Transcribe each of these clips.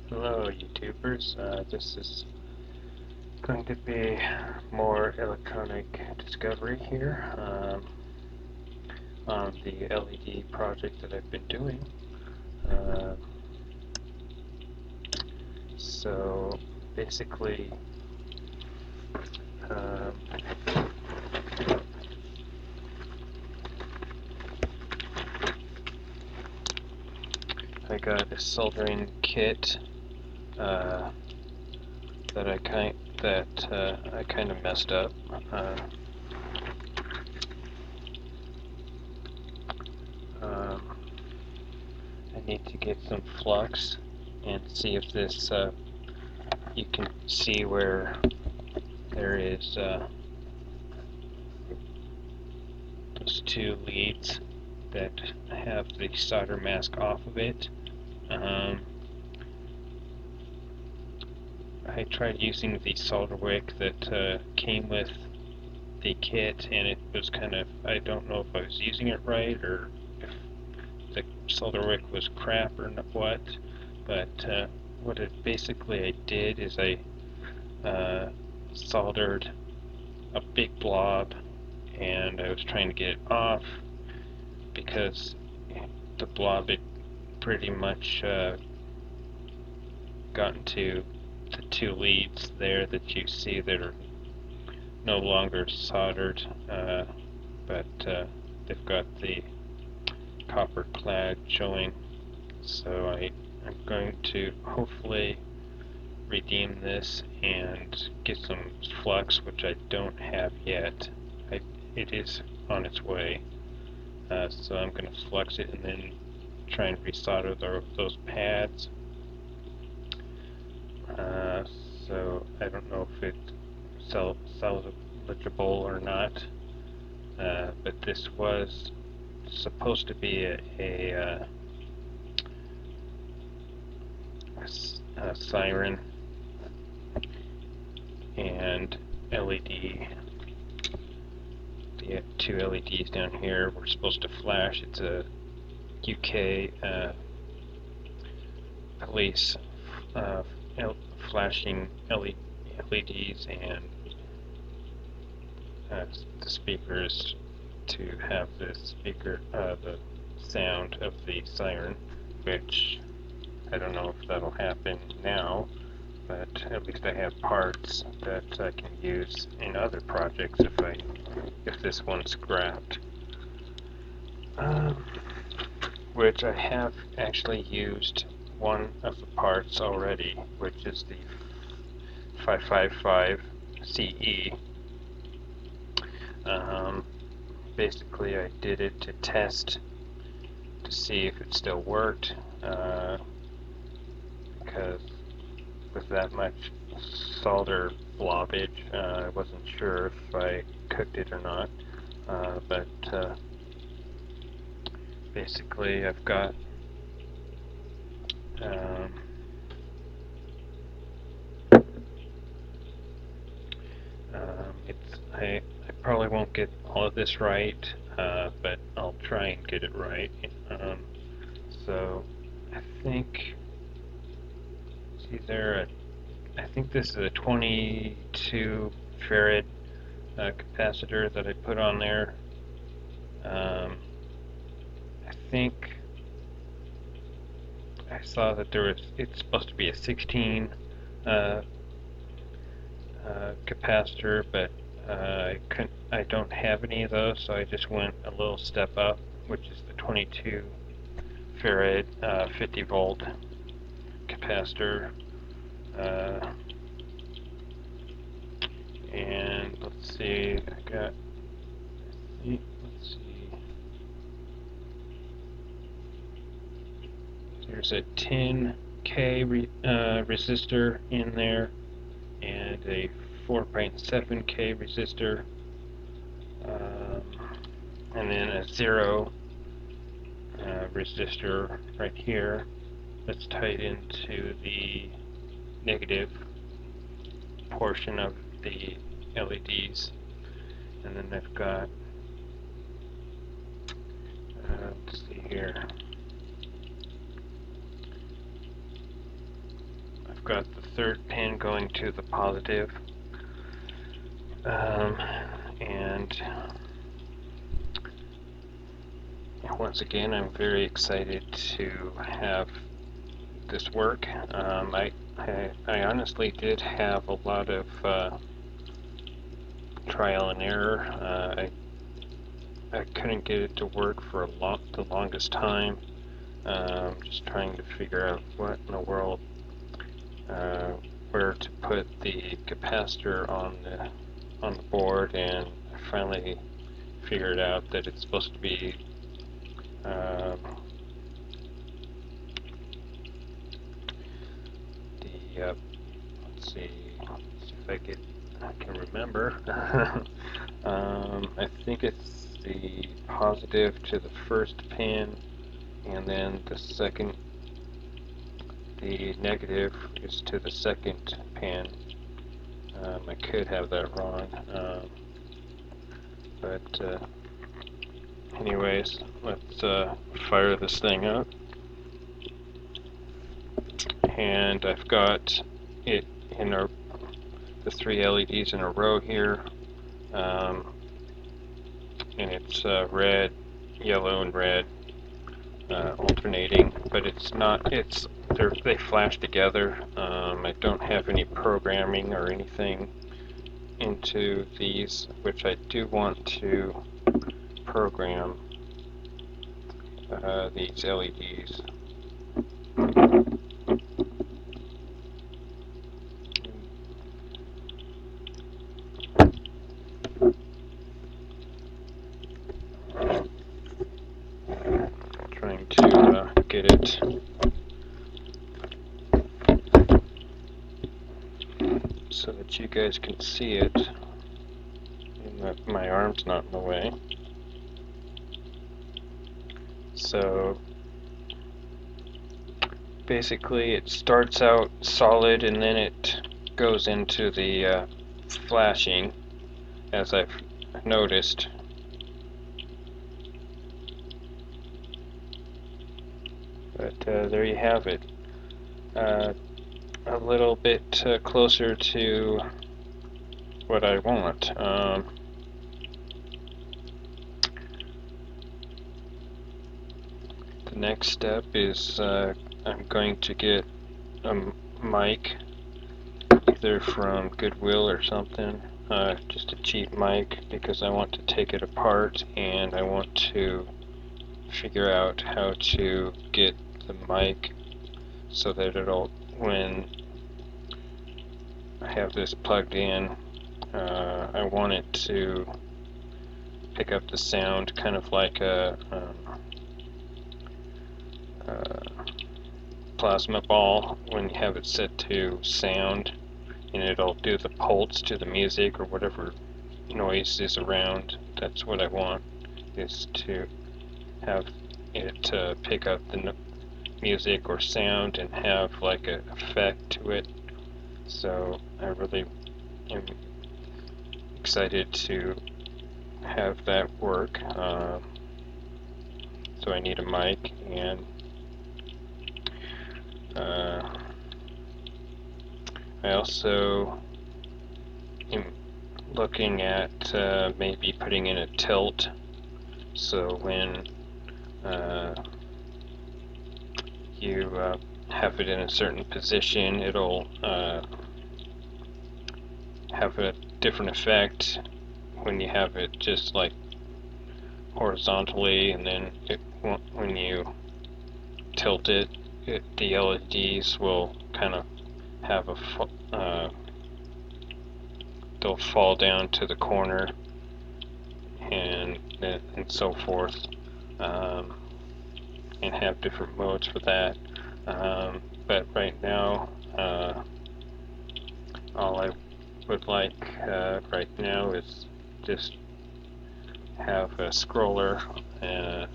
Hello YouTubers, this is going to be more electronic discovery here on the LED project that I've been doing. So basically I got a soldering kit that I kind of messed up. I need to get some flux and see if this, you can see where there is those two leads that have the solder mask off of it. I tried using the solder wick that came with the kit, and it was kind of, I don't know if I was using it right or if the solder wick was crap or what, but what it basically I did is I soldered a big blob, and I was trying to get it off because the blob had pretty much gotten to the two leads there that you see that are no longer soldered, but they've got the copper clad showing. So I'm going to hopefully redeem this and get some flux, which I don't have yet. It is on its way, so I'm going to flux it and then try and resolder those pads. So I don't know if it's salvageable or not, but this was supposed to be a siren and LED. The two LEDs down here were supposed to flash. It's a UK police flashing LEDs, and the speakers to have the sound of the siren, which I don't know if that'll happen now, but at least I have parts that I can use in other projects if this one's scrapped. Which I have actually used one of the parts already, which is the 555 CE. Basically, I did it to test to see if it still worked, because with that much solder blobbage, I wasn't sure if I cooked it or not, but basically I've got I probably won't get all of this right, but I'll try and get it right. So I think I think this is a 22 farad capacitor that I put on there. I think I saw that it's supposed to be a 16 capacitor, but I don't have any of those, so I just went a little step up, which is the 22 farad 50 volt capacitor. And let's see, let's see, there's a 10K resistor in there, and a 4.7K resistor, and then a 0 resistor right here that's tied into the negative portion of the LEDs. And then I've got, let's see here, got the third pin going to the positive, and once again, I'm very excited to have this work. I honestly did have a lot of trial and error. I couldn't get it to work for the longest time. Just trying to figure out what in the world, where to put the capacitor on the board, and I finally figured out that it's supposed to be let's see if I can remember. I think it's the positive to the first pin, and then the negative is to the second pin. I could have that wrong, but anyways, let's fire this thing up. And I've got it in the 3 LEDs in a row here, and it's red, yellow, and red, alternating, but it's not, they flash together. I don't have any programming or anything into these, which I do want to program these LEDs. Trying to get it so that you guys can see it, and that my arm's not in the way. So basically it starts out solid and then it goes into the flashing, as I've noticed. But there you have it. A little bit closer to what I want. The next step is I'm going to get a mic, either from Goodwill or something, just a cheap mic, because I want to take it apart and I want to figure out how to get the mic so that when I have this plugged in, I want it to pick up the sound kind of like a plasma ball when you have it set to sound, and it'll do the pulse to the music or whatever noise is around. That's what I want, is to have it pick up the music or sound and have like an effect to it. So I really am excited to have that work. So I need a mic, and I also am looking at maybe putting in a tilt, so when you have it in a certain position, it'll have a different effect when you have it just like horizontally, and then when you tilt it, the LEDs will kind of have they'll fall down to the corner and so forth, and have different modes for that. But right now, all I would like right now is just have a scroller, and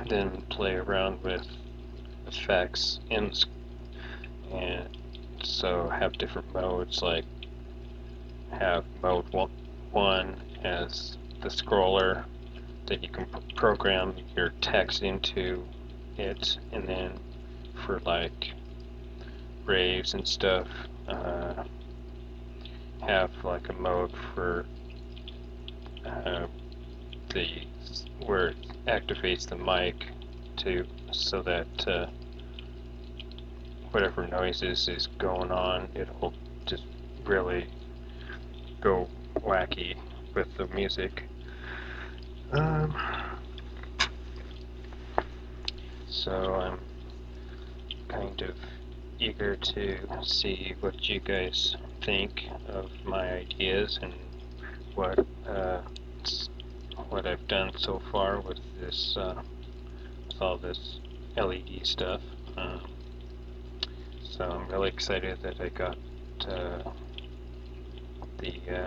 then play around with effects and so have different modes, like have mode 1 as the scroller, that you can program your text into it, and then for like raves and stuff, have like a mode for where it activates the mic so that whatever noises is going on, it'll just really go wacky with the music. So I'm kind of eager to see what you guys think of my ideas and what I've done so far with this, with all this LED stuff. So I'm really excited that I got the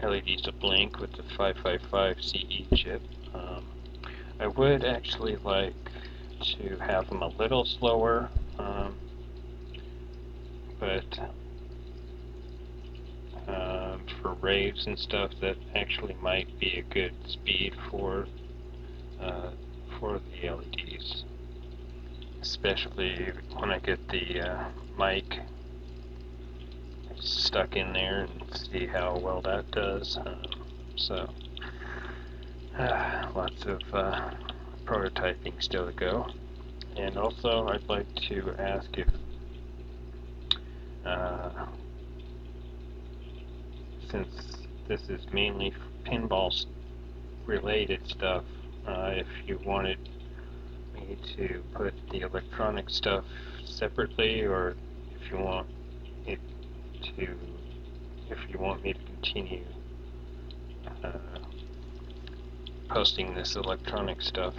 LEDs to blink with the 555 CE chip. I would actually like to have them a little slower, but for raves and stuff, that actually might be a good speed for the LEDs, especially when I get the mic stuck in there and see how well that does. So lots of prototyping still to go. And also I'd like to ask if since this is mainly pinball related stuff, if you wanted me to put the electronic stuff separately, or if you want me to continue posting this electronic stuff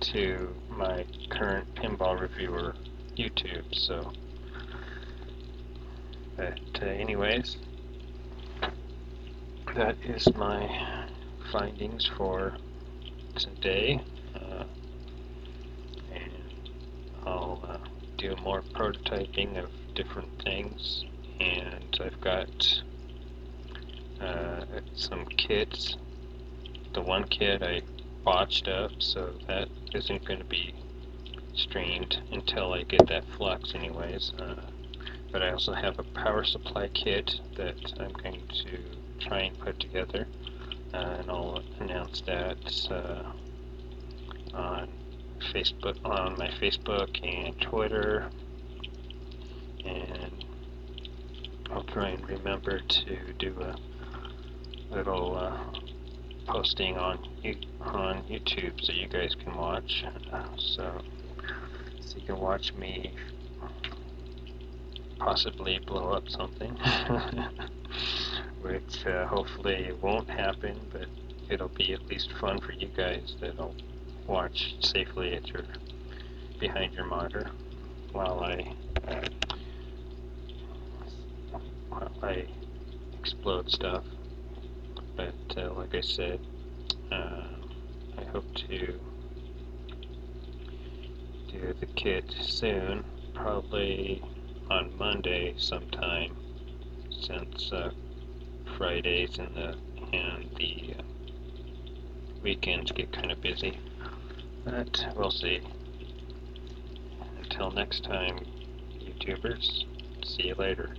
to my current PinballReviewer YouTube. So, but anyways, that is my findings for today, and I'll do more prototyping of different things, and I've got some kits. The one kit I botched up, so that isn't going to be streamed until I get that flux anyways. But I also have a power supply kit that I'm going to try and put together, and I'll announce that on my Facebook and Twitter, and I'll try and remember to do a little posting on YouTube so you guys can watch. So you can watch me possibly blow up something, which hopefully won't happen, but it'll be at least fun for you guys that'll watch safely behind your monitor while I explode stuff. But like I said, I hope to do the kit soon, probably on Monday sometime, since Fridays and the weekends get kind of busy. But we'll see. Until next time, YouTubers, see you later.